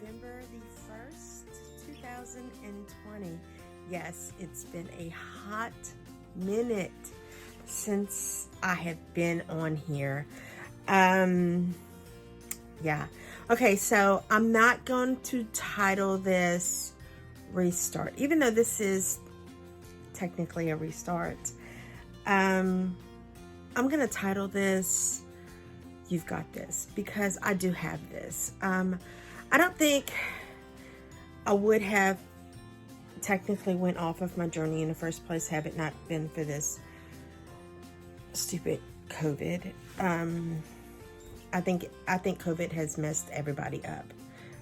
November the 1st, 2020. Yes, it's been a hot minute since I have been on here. Yeah. Okay, so I'm not going to title this restart, even though this is technically a restart. I'm going to title this You've Got This, because I do have this. I don't think I would have technically went off of my journey in the first place had it not been for this stupid COVID. I think COVID has messed everybody up.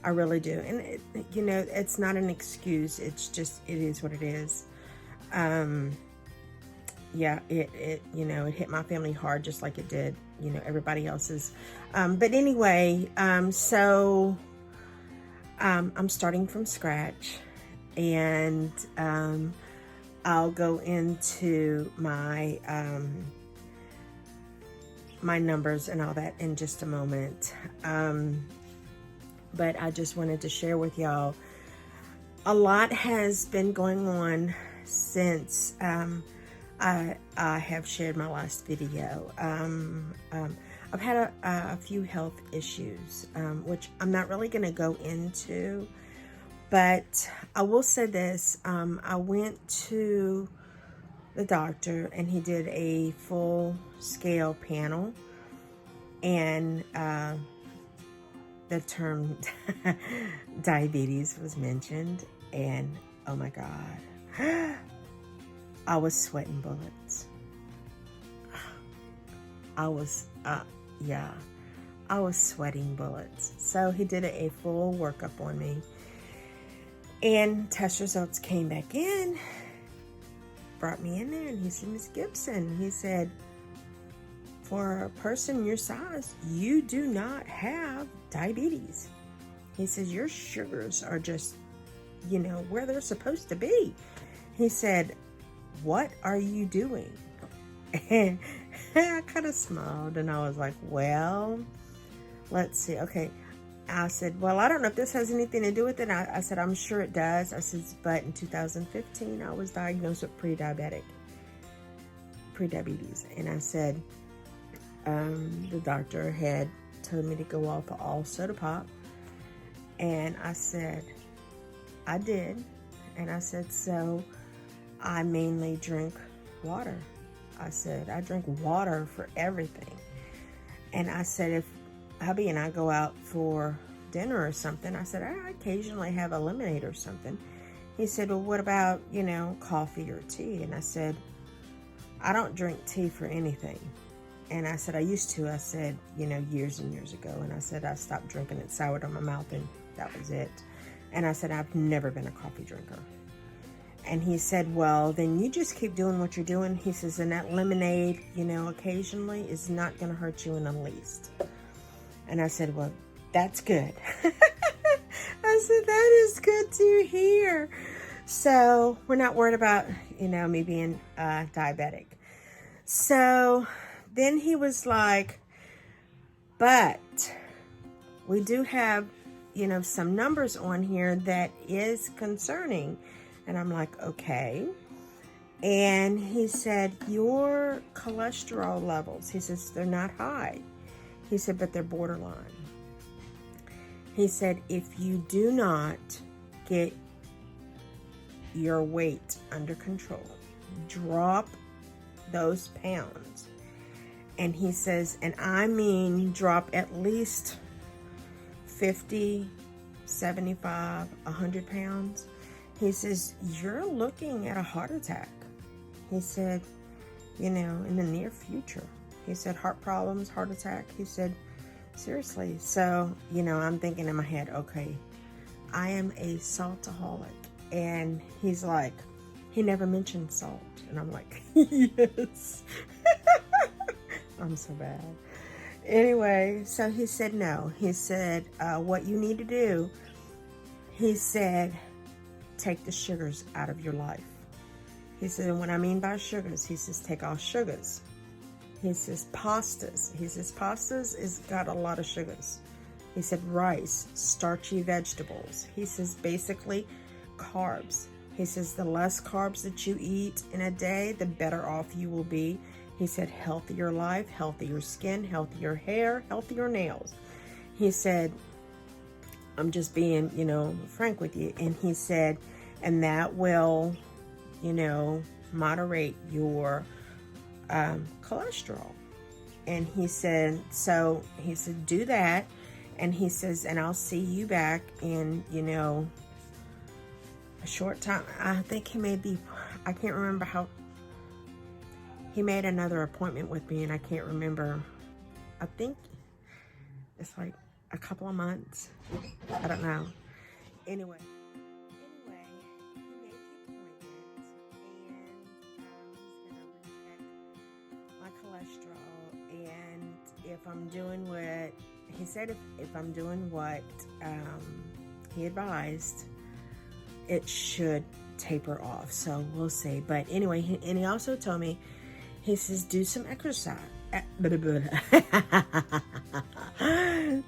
I really do. And it's not an excuse. It's just, it is what it is. Yeah, it hit my family hard, just like it did, everybody else's. But anyway, so I'm starting from scratch, and I'll go into my my numbers and all that in just a moment. But I just wanted to share with y'all, a lot has been going on since I have shared my last video. I've had a few health issues, which I'm not really going to go into, but I will say this. I went to the doctor and he did a full scale panel, and the term diabetes was mentioned, and oh my God, I was sweating bullets. I was sweating bullets. So he did a full workup on me, and test results came back in, brought me in there, and he said, "Miss Gibson," he said, "for a person your size, you do not have diabetes." He says, "Your sugars are just, where they're supposed to be." He said, "What are you doing?" And I kind of smiled, and I was like, well, let's see. Okay. I said, well, I don't know if this has anything to do with it. I said, I'm sure it does. I said, but in 2015, I was diagnosed with prediabetes. And I said, the doctor had told me to go off of all soda pop. And I said, I did. And I said, so I mainly drink water. I said, I drink water for everything. And I said, if hubby and I go out for dinner or something, I said, I occasionally have a lemonade or something. He said, well, what about, coffee or tea? And I said, I don't drink tea for anything. And I said, I used to. I said, years and years ago. And I said, I stopped drinking it, soured on my mouth, and that was it. And I said, I've never been a coffee drinker. And he said, well, then you just keep doing what you're doing. He says, and that lemonade, occasionally is not going to hurt you in the least. And I said, well, that's good. I said, that is good to hear. So we're not worried about, me being diabetic. So then he was like, but we do have, some numbers on here that is concerning. And I'm like, okay. And he said, your cholesterol levels, he says, they're not high. He said, but they're borderline. He said, if you do not get your weight under control, drop those pounds. And he says, and I mean drop at least 50, 75, 100 pounds. He says, you're looking at a heart attack. He said, in the near future. He said, heart problems, heart attack. He said, seriously. So, I'm thinking in my head, okay, I am a saltaholic. And he's like, he never mentioned salt. And I'm like, yes. I'm so bad. Anyway, so he said, no. He said, what you need to do, he said, take the sugars out of your life. He said, and what I mean by sugars, he says, take all sugars. He says, pastas. He says, pastas has got a lot of sugars. He said rice, starchy vegetables. He says basically carbs. He says the less carbs that you eat in a day, the better off you will be. He said healthier life, healthier skin, healthier hair, healthier nails. He said, I'm just being, frank with you. And he said, and that will, moderate your cholesterol. And he said, do that. And he says, and I'll see you back in, a short time. I think I can't remember how, he made another appointment with me, and I can't remember. I think it's like a couple of months. I don't know. Anyway, he made the appointment, and he's gonna recheck my cholesterol, and if I'm doing what he said, if I'm doing what he advised, it should taper off. So we'll see. But anyway, he also told me, he says, do some exercise.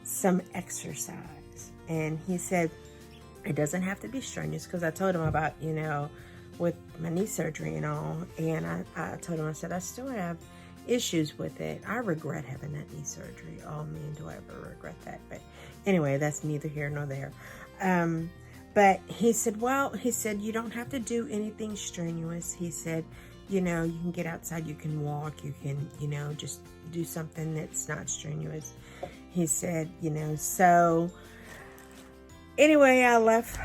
Some exercise. And he said, it doesn't have to be strenuous, because I told him about, with my knee surgery and all. And I told him, I said, I still have issues with it. I regret having that knee surgery. Oh man, do I ever regret that? But anyway, that's neither here nor there. But he said, you don't have to do anything strenuous. He said, you can get outside, you can walk, you can, just do something that's not strenuous. He said, so anyway, I left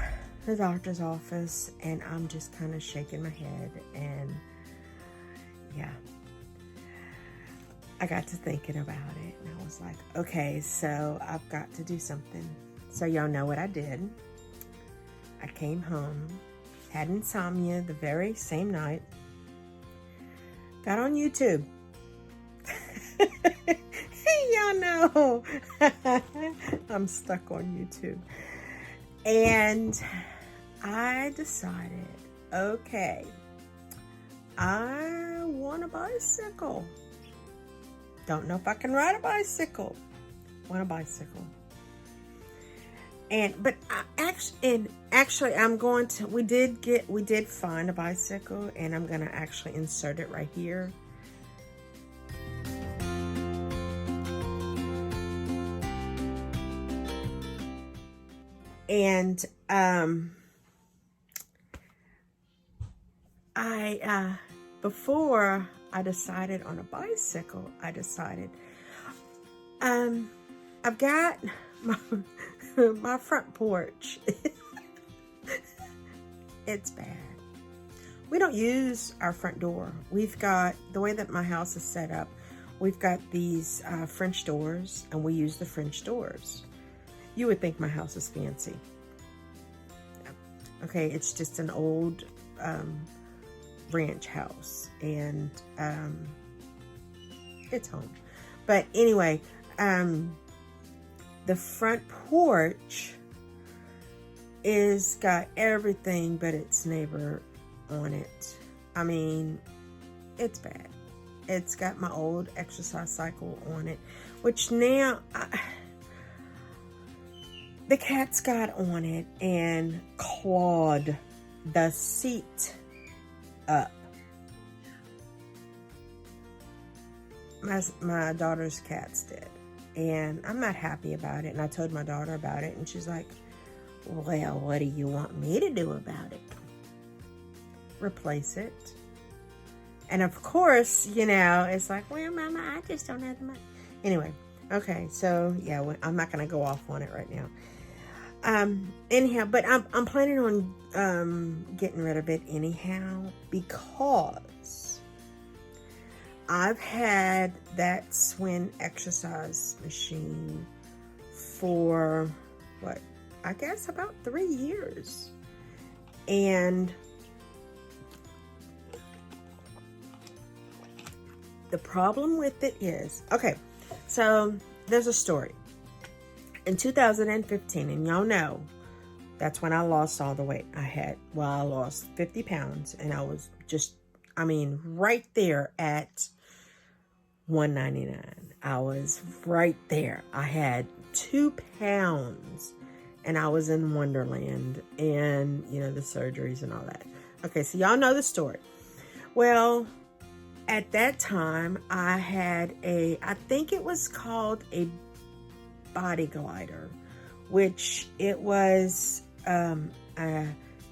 the doctor's office, and I'm just kind of shaking my head, and yeah, I got to thinking about it, and I was like, okay, so I've got to do something. So y'all know what I did. I came home, had insomnia the very same night, got on YouTube. Y'all know I'm stuck on YouTube. And I decided, okay, I want a bicycle. Don't know if I can ride a bicycle. Want a bicycle. But actually, I'm going to. We did find a bicycle, and I'm gonna actually insert it right here. And before I decided on a bicycle, I've got my front porch. It's bad. We don't use our front door. We've got, the way that my house is set up, we've got these French doors, and we use the French doors. You would think my house is fancy. Okay, it's just an old ranch house, and it's home. But anyway, the front porch is got everything but its neighbor on it. I mean, it's bad. It's got my old exercise cycle on it, which now the cats got on it and clawed the seat up. My daughter's cats did. And I'm not happy about it. And I told my daughter about it, and she's like, well, what do you want me to do about it? Replace it. And of course, it's like, well, Mama, I just don't have the money. Anyway, okay, so yeah, I'm not going to go off on it right now. Anyhow, but I'm planning on getting rid of it anyhow, because I've had that Swin exercise machine for I guess about 3 years. And the problem with it is, okay, so there's a story. In 2015, and y'all know, that's when I lost all the weight I had. Well, I lost 50 pounds, and I was just, right there at $199. I was right there. I had 2 pounds and I was in Wonderland, and you know, the surgeries and all that. Okay, so y'all know the story. Well, at that time I had I think it was called a body glider, which it was a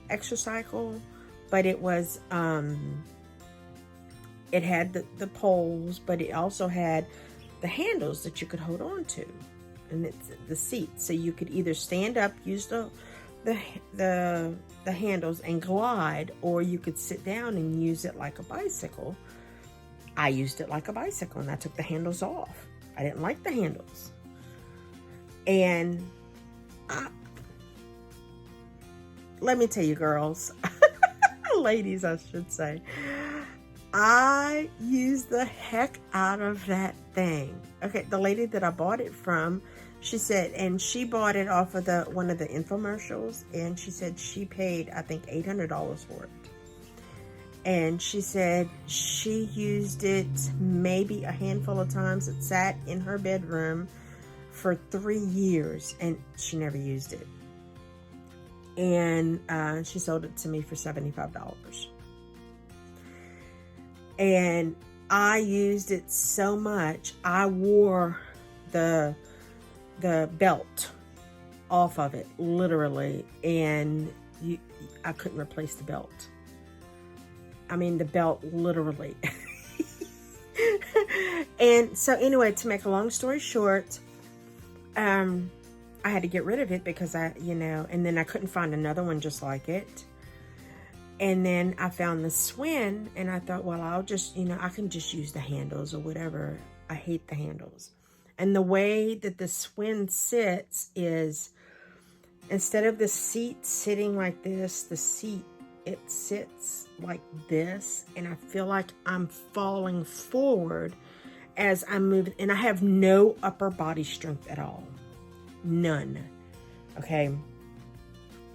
exercycle, but it was it had the poles, but it also had the handles that you could hold on to, and it's the seat, so you could either stand up, use the handles and glide, or you could sit down and use it like a bicycle. I used it like a bicycle, and I took the handles off. I didn't like the handles, and let me tell you, girls, ladies, I should say, I used the heck out of that thing. Okay, the lady that I bought it from, she said, and she bought it off of one of the infomercials, and she said she paid, I think, $800 for it. And she said she used it maybe a handful of times. It sat in her bedroom for 3 years, and she never used it. And she sold it to me for $75. And I used it so much, I wore the belt off of it, literally, and I couldn't replace the belt. I mean, the belt, literally. And so anyway, to make a long story short, I had to get rid of it because and then I couldn't find another one just like it. And then I found the Swin, and I thought, well, I'll just, I can just use the handles or whatever. I hate the handles. And the way that the Swin sits is, instead of the seat sitting like this, it sits like this, and I feel like I'm falling forward as I'm moving, and I have no upper body strength at all. None. Okay.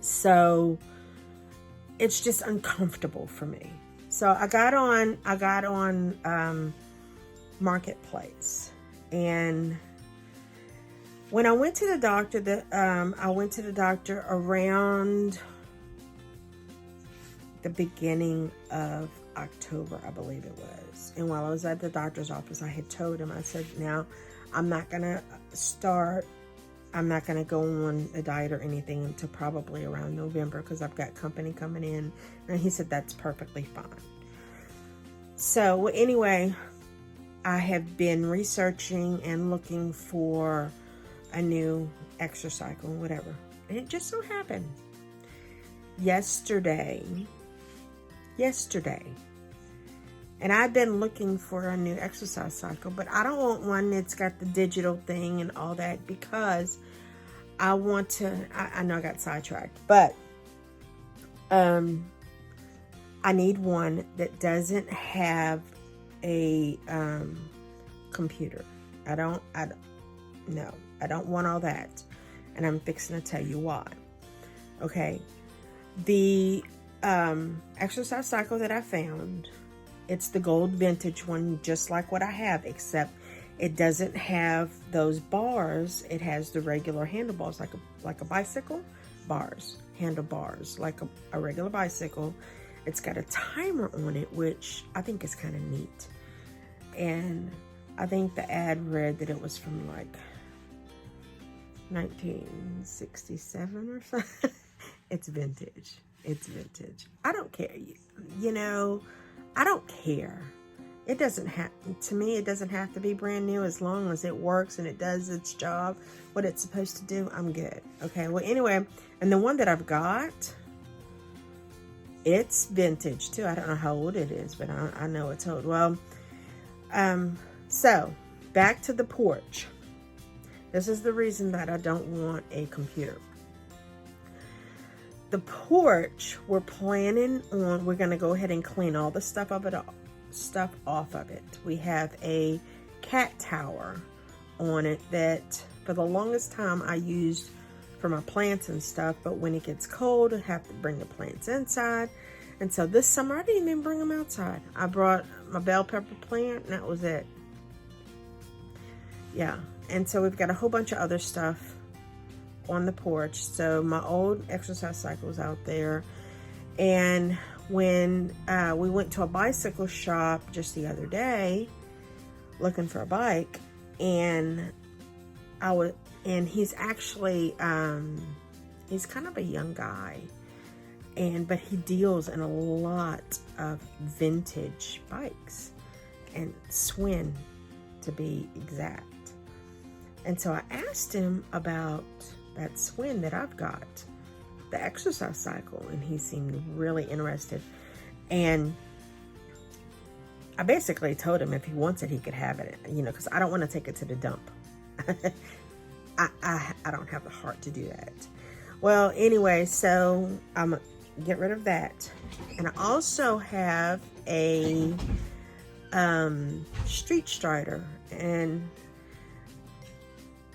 So it's just uncomfortable for me. So I got on Marketplace, and when I went to the doctor, I went to the doctor around the beginning of October, I believe it was. And while I was at the doctor's office, I had told him, I said, now I'm not going to go on a diet or anything until probably around November, because I've got company coming in. And he said, that's perfectly fine. So anyway, I have been researching and looking for a new exercise cycle, whatever. And it just so happened yesterday, and I've been looking for a new exercise cycle, but I don't want one that's got the digital thing and all that, because I want to, I know I got sidetracked, but I need one that doesn't have a computer. I don't want all that, and I'm fixing to tell you why. Okay, the exercise cycle that I found, it's the gold vintage one, just like what I have, except it doesn't have those bars. It has the regular handlebars, like a bicycle, handlebars, like a regular bicycle. It's got a timer on it, which I think is kind of neat. And I think the ad read that it was from like 1967 or something. It's vintage. I don't care. I don't care. It doesn't have, to me, it doesn't have to be brand new. As long as it works and it does its job, what it's supposed to do, I'm good. Okay, well, anyway, and the one that I've got, it's vintage too. I don't know how old it is, but I know it's old. Well, so back to the porch. This is the reason that I don't want a computer. The porch, we're going to go ahead and clean all the stuff off of it. We have a cat tower on it that for the longest time I used for my plants and stuff, but when it gets cold, I have to bring the plants inside. And so this summer, I didn't even bring them outside. I brought my bell pepper plant, and that was it. Yeah. And so we've got a whole bunch of other stuff on the porch. So my old exercise cycle is out there. And when we went to a bicycle shop just the other day looking for a bike, and he's actually he's kind of a young guy, but he deals in a lot of vintage bikes and Swin to be exact. And so I asked him about that Swin that I've got, the exercise cycle, and he seemed really interested. And I basically told him if he wants it, he could have it, because I don't want to take it to the dump. I don't have the heart to do that. Well, anyway, so I'm gonna get rid of that. And I also have a street strider, and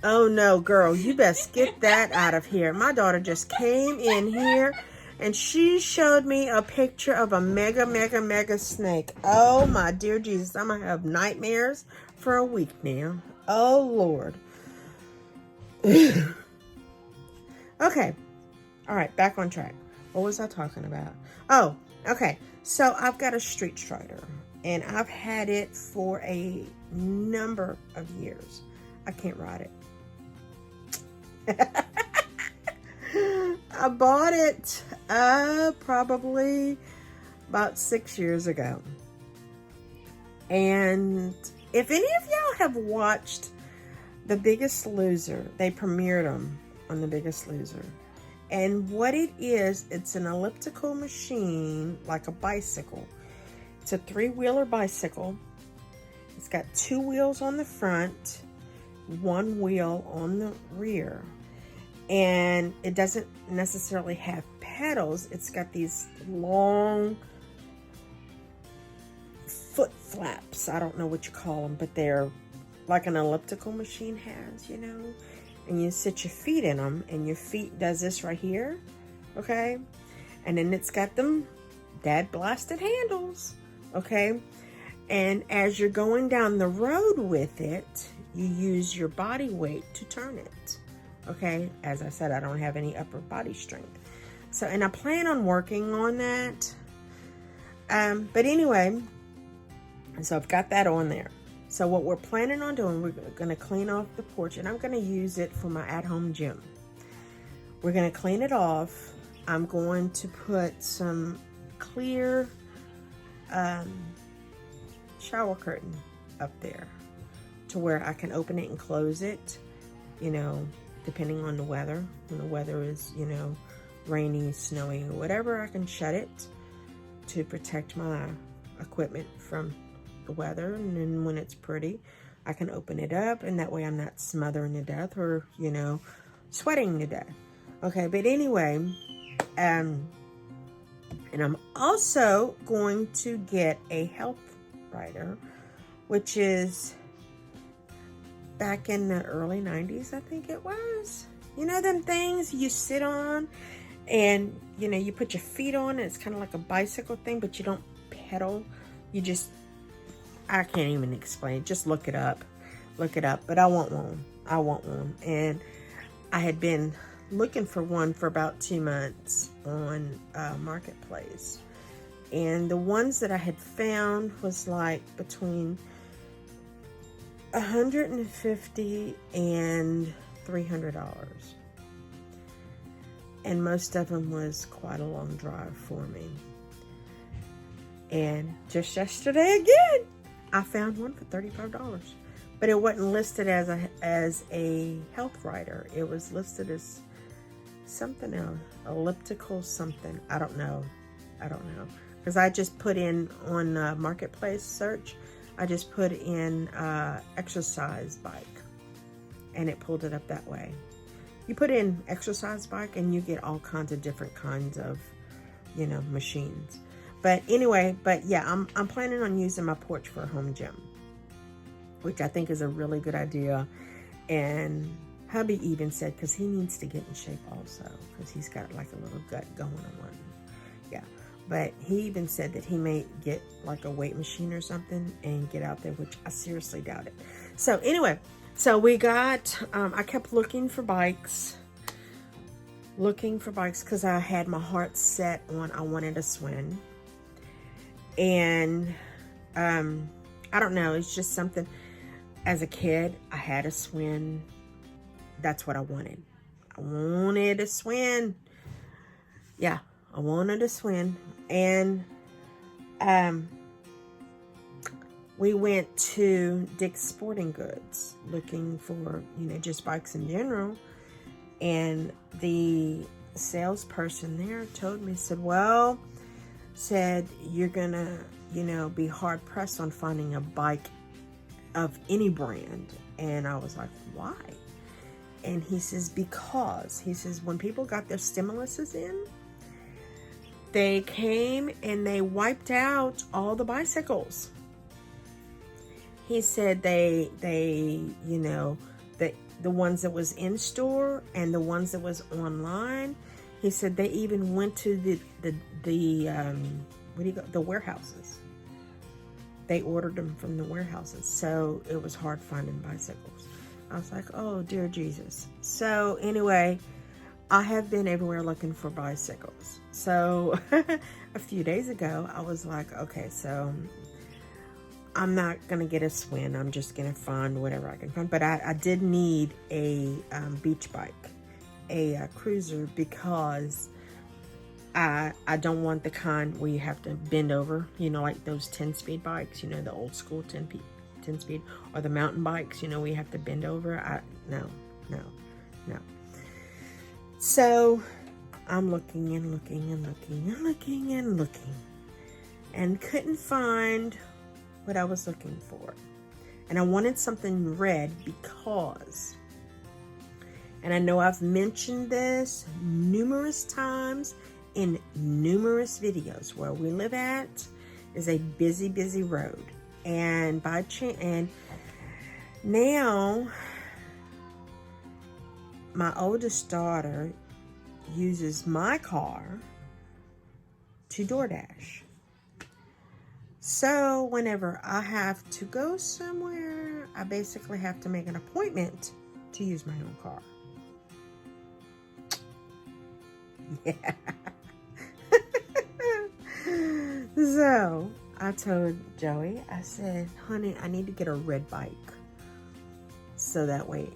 oh no, girl, you best get that out of here. My daughter just came in here and she showed me a picture of a mega snake. Oh my dear Jesus, I'm gonna have nightmares for a week now. Oh Lord. Okay. All right, back on track. What was I talking about? Oh, okay. So I've got a street strider, and I've had it for a number of years. I can't ride it. I bought it probably about 6 years ago. And if any of y'all have watched The Biggest Loser, they premiered them on The Biggest Loser. And what it is, it's an elliptical machine, like a bicycle. It's a 3-wheeler bicycle. It's got 2 wheels on the front, 1 wheel on the rear. And it doesn't necessarily have pedals. It's got these long foot flaps. I don't know what you call them, but they're like an elliptical machine has, And you sit your feet in them, and your feet does this right here, okay? And then it's got them dad blasted handles, okay? And as you're going down the road with it, you use your body weight to turn it, okay? As I said, I don't have any upper body strength. So, and I plan on working on that. But anyway, so I've got that on there. So what we're planning on doing, we're going to clean off the porch, and I'm going to use it for my at-home gym. We're going to clean it off. I'm going to put some clear shower curtain up there to where I can open it and close it, depending on the weather. When the weather is, rainy, snowy, or whatever, I can shut it to protect my equipment from the weather. And then when it's pretty, I can open it up, and that way I'm not smothering to death or, sweating to death. Okay, but anyway, and I'm also going to get a health rider, which is back in the early 90s, I think it was. Them things you sit on, and, you put your feet on, and it's kind of like a bicycle thing, but you don't pedal. You just, I can't even explain. Just look it up. But I want one. And I had been looking for one for about 2 months on Marketplace. And the ones that I had found was like between $150 and $300. And most of them was quite a long drive for me. And just yesterday again, I found one for $35, but it wasn't listed as a health rider. It was listed as something else, elliptical something. I don't know, because I just put in on Marketplace search. I just put in exercise bike, and it pulled it up that way. You put in exercise bike, and you get all kinds of different kinds of, machines. But anyway, yeah, I'm planning on using my porch for a home gym, which I think is a really good idea. And hubby even said, because he needs to get in shape also, because he's got like a little gut going on. Yeah, but he even said that he may get like a weight machine or something and get out there, which I seriously doubt it. So anyway, So we got, I kept looking for bikes because I had my heart set on I wanted a Swin. And I don't know, it's just something. As a kid, I had a Swin. That's what I wanted. I wanted a Swin. Yeah, I wanted a Swin. And we went to Dick's Sporting Goods looking for, just bikes in general. And the salesperson there told me, said, you're gonna, be hard pressed on finding a bike of any brand. And I was like, why? And he says, when people got their stimuluses in, they came and they wiped out all the bicycles. He said the ones that was in store and the ones that was online. He said they even went to the warehouses. They ordered them from the warehouses. So it was hard finding bicycles. I was like, oh dear Jesus. So anyway, I have been everywhere looking for bicycles. So a few days ago, I was like, okay, so I'm not going to get a Swin. I'm just going to find whatever I can find. But I did need a beach bike, a cruiser, because I don't want the kind where you have to bend over, like those 10-speed bikes, the old school 10-speed, or the mountain bikes, where you have to bend over. No. So I'm looking and looking and looking and looking and looking, and couldn't find what I was looking for. And I wanted something red because, and I know I've mentioned this numerous times in numerous videos, where we live at is a busy road. And now my oldest daughter uses my car to DoorDash. So whenever I have to go somewhere, I basically have to make an appointment to use my own car. Yeah. So I told Joey, I said, honey, I need to get a red bike. So that way,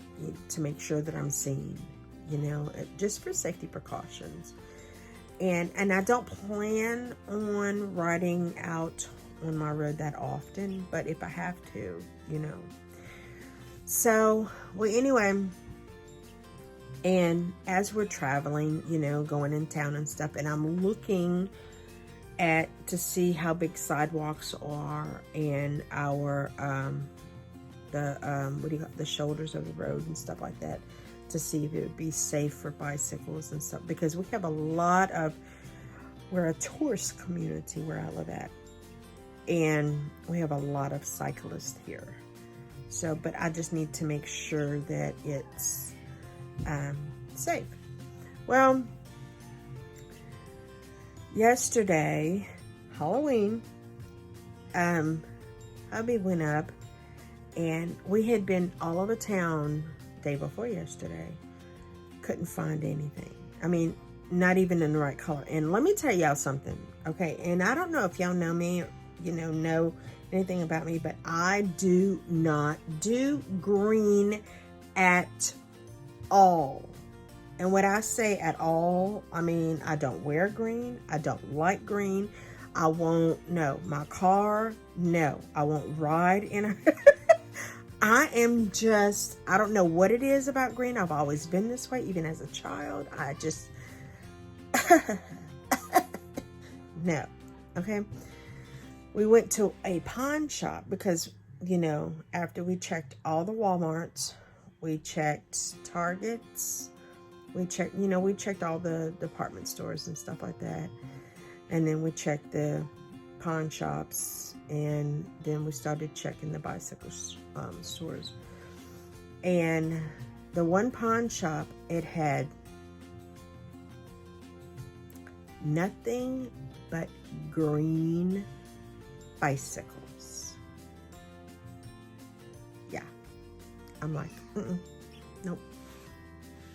to make sure that I'm seen, just for safety precautions. And I don't plan on riding out on my road that often, but if I have to, So, well, anyway, and as we're traveling, going in town and stuff, and I'm looking to see how big sidewalks are and our the shoulders of the road and stuff like that, to see if it would be safe for bicycles and stuff, because we have we're a tourist community where I live at, and we have a lot of cyclists here. So, but I just need to make sure that it's safe. Well, yesterday, Halloween, hubby went up, and we had been all over town day before yesterday. Couldn't find anything. I mean, not even in the right color. And let me tell y'all something, okay? And I don't know if y'all know me, know anything about me, but I do not do green at all. And when I say at all, I mean, I don't wear green. I don't like green. I won't, no. My car, no. I won't ride in a... I don't know what it is about green. I've always been this way, even as a child. I just... No. Okay? We went to a pawn shop because, after we checked all the Walmarts, we checked Targets, we checked all the department stores and stuff like that. And then we checked the pawn shops, and then we started checking the bicycle stores. And the one pawn shop, it had nothing but green bicycles. Yeah. I'm like, nope,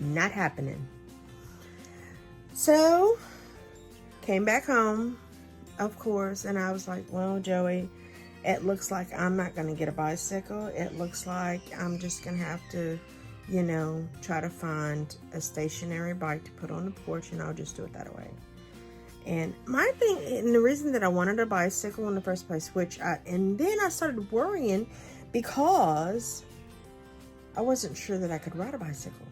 not happening. So, came back home, of course, and I was like, well, Joey, it looks like I'm not going to get a bicycle. It looks like I'm just going to have to, you know, try to find a stationary bike to put on the porch, and I'll just do it that way. And my thing, and the reason that I wanted a bicycle in the first place, and then I started worrying because I wasn't sure that I could ride a bicycle.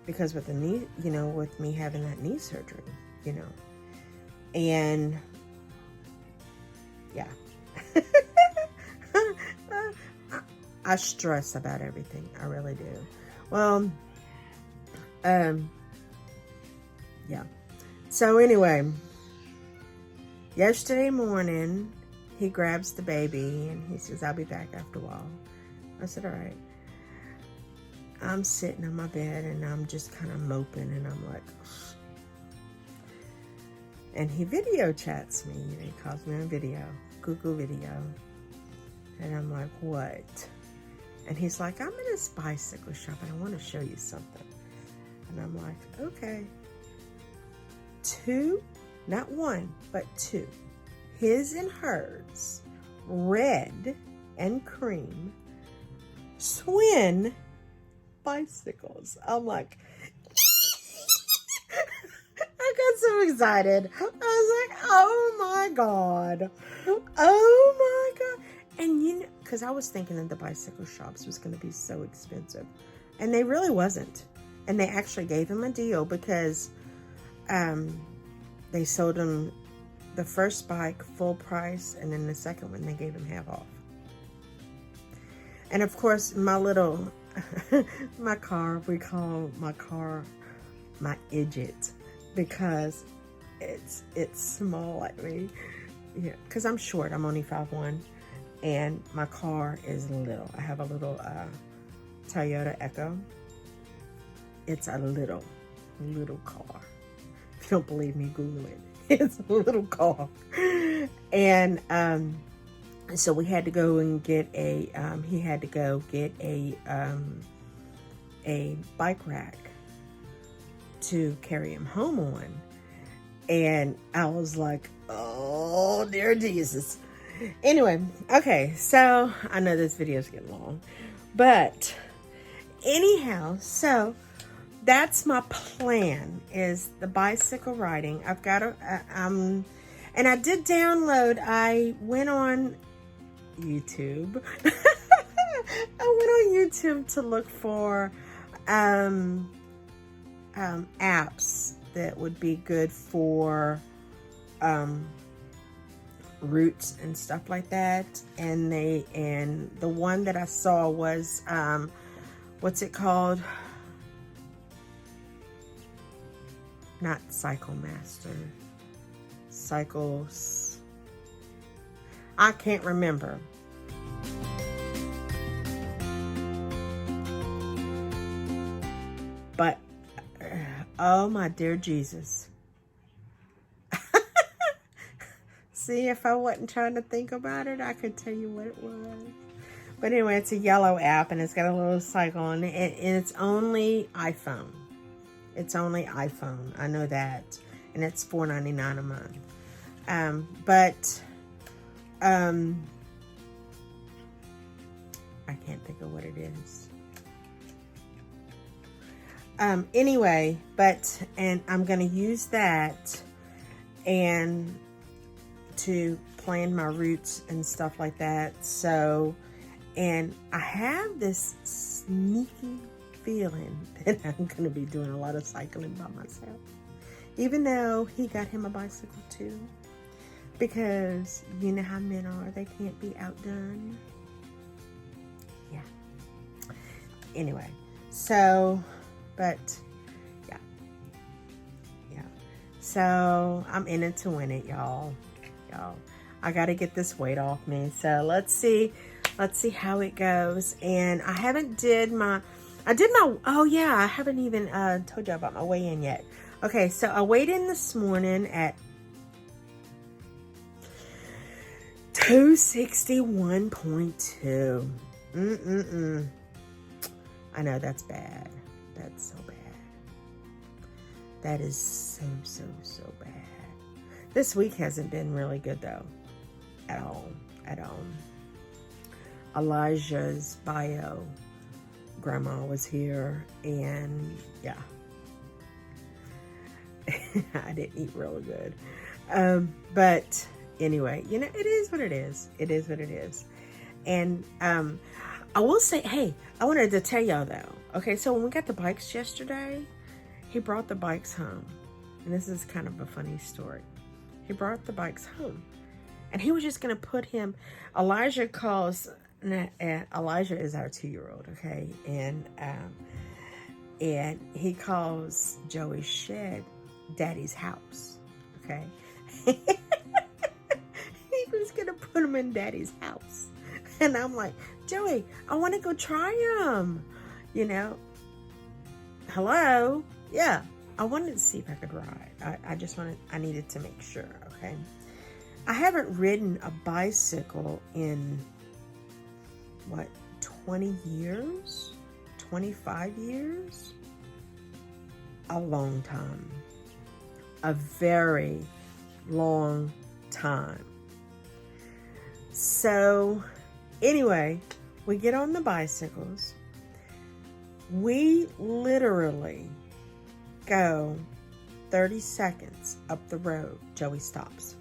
Because with the knee, you know, with me having that knee surgery, you know. And, yeah. I stress about everything. I really do. Well, yeah. So anyway, yesterday morning, he grabs the baby and he says, I'll be back after a while. I said, all right. I'm sitting on my bed and I'm just kind of moping and I'm like, ugh. And he video chats me. You know, he calls me on video, Google video. And I'm like, what? And he's like, I'm in this bicycle shop and I want to show you something. And I'm like, okay. 2, not 1, but 2. His and hers, red and cream, Swin bicycles. I'm like, I got so excited. I was like, oh my God. Oh my God. And you know, because I was thinking that the bicycle shops was going to be so expensive. And they really wasn't. And they actually gave him a deal because they sold him the first bike full price, and then the second one they gave him half off. And of course, my little, my car, we call my car my idiot because it's small like me. Yeah, because I'm short. I'm only 5'1", and my car is little. I have a little Toyota Echo. It's a little car. If you don't believe me, Google it. It's a little car. And so we had to go and get a bike rack to carry him home on. And I was like, oh dear Jesus. Anyway, okay, so I know this video is getting long, but anyhow, so that's my plan, is the bicycle riding. I've got and I did download, I went on YouTube. I went on YouTube to look for apps that would be good for routes and stuff like that. And the one that I saw was what's it called? Not Cycle Master. Cycles. I can't remember. But oh my dear Jesus. See, if I wasn't trying to think about it, I could tell you what it was. But anyway, it's a yellow app and it's got a little cycle on it, and it's only iPhone. It's only iPhone. I know that. And it's $4.99 a month. But I can't think of what it is. Anyway, and I'm going to use that and to plan my routes and stuff like that. So, and I have this sneaky feeling that I'm going to be doing a lot of cycling by myself. Even though he got him a bicycle too. Because you know how men are. They can't be outdone. Yeah. Anyway. So, but, yeah. Yeah. So, I'm in it to win it, y'all. I got to get this weight off me. So, let's see how it goes. And I haven't oh yeah, I haven't even told you about my weigh-in yet. Okay, so I weighed in this morning at 261.2. I know that's bad. That's so bad. That is so bad. This week hasn't been really good though. At all. Elijah's bio grandma was here, and yeah. I didn't eat really good. But anyway, you know, it is what it is. It is what it is. And I will say, hey, I wanted to tell y'all though. Okay, so when we got the bikes yesterday, he brought the bikes home. And this is kind of a funny story. He brought the bikes home. And he was just going to put him, Elijah is our 2-year-old, okay? And he calls Joey's shed Daddy's house, okay? He was going to put him in Daddy's house. And I'm like, Joey, I want to go try him, you know? Hello? Yeah, I wanted to see if I could ride. I needed to make sure, okay? I haven't ridden a bicycle in, 20 years? 25 years? A long time. A very long time. So, anyway, we get on the bicycles. We literally go 30 seconds up the road. Joey stops.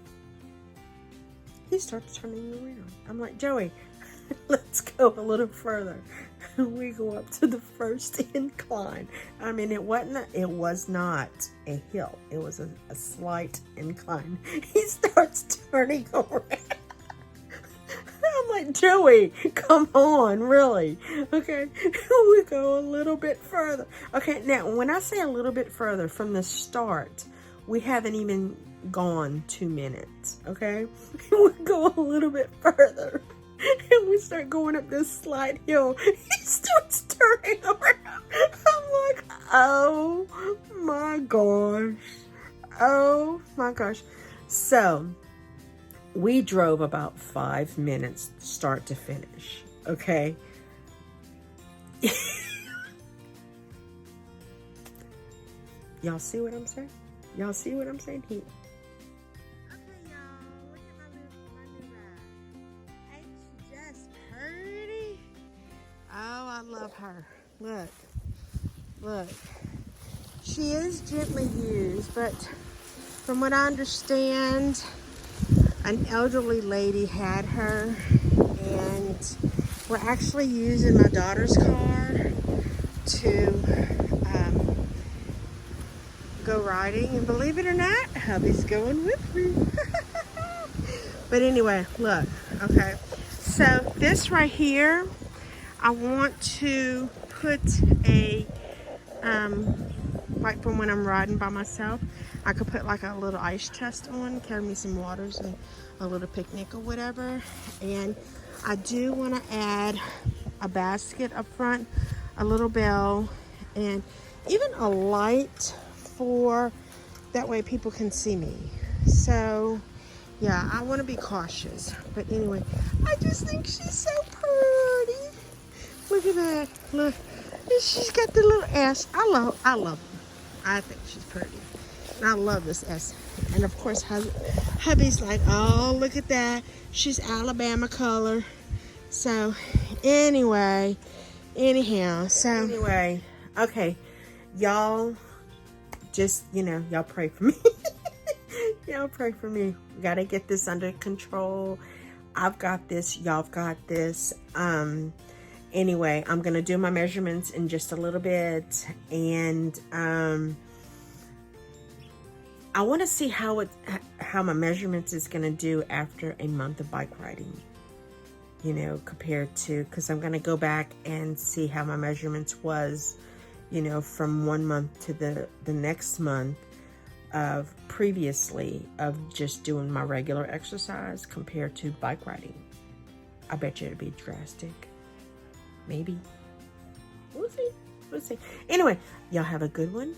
He starts turning around. I'm like, Joey, let's go a little further. We go up to the first incline. I mean, it was not a hill. It was a slight incline. He starts turning around. I'm like, Joey, come on, really? Okay, we go a little bit further. Okay, now, when I say a little bit further, from the start, we haven't even gone 2 minutes, okay? We go a little bit further, and we start going up this slight hill. He starts turning around. I'm like, oh my gosh. Oh my gosh. So, we drove about 5 minutes start to finish, okay? Y'all see what I'm saying? Y'all see what I'm saying? Okay, y'all, look at my new ride. Ain't she just pretty? Oh, I love her. Look. She is gently used, but from what I understand, an elderly lady had her, and we're actually using my daughter's car to go riding, and believe it or not, hubby's going with me. But anyway, look, okay, so this right here, I want to put a like from when I'm riding by myself, I could put like a little ice chest on, carry me some waters and a little picnic or whatever. And I do want to add a basket up front, a little bell, and even a light for that way people can see me. So yeah, I want to be cautious, but anyway, I just think she's so pretty. Look at that. Look, she's got the little S. I love her. I think she's pretty, and I love this S. And of course, hubby's like, oh, look at that, she's Alabama color. So anyway, okay, y'all, just, y'all pray for me. Y'all pray for me. We gotta get this under control. I've got this. Y'all got this. Anyway, I'm gonna do my measurements in just a little bit, and I want to see how my measurements is gonna do after a month of bike riding. Compared to, because I'm gonna go back and see how my measurements was, from 1 month to the next month of previously of just doing my regular exercise compared to bike riding. I bet you it'd be drastic. Maybe. We'll see. Anyway, y'all have a good one,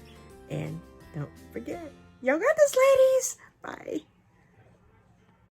and don't forget, y'all got this, ladies. Bye.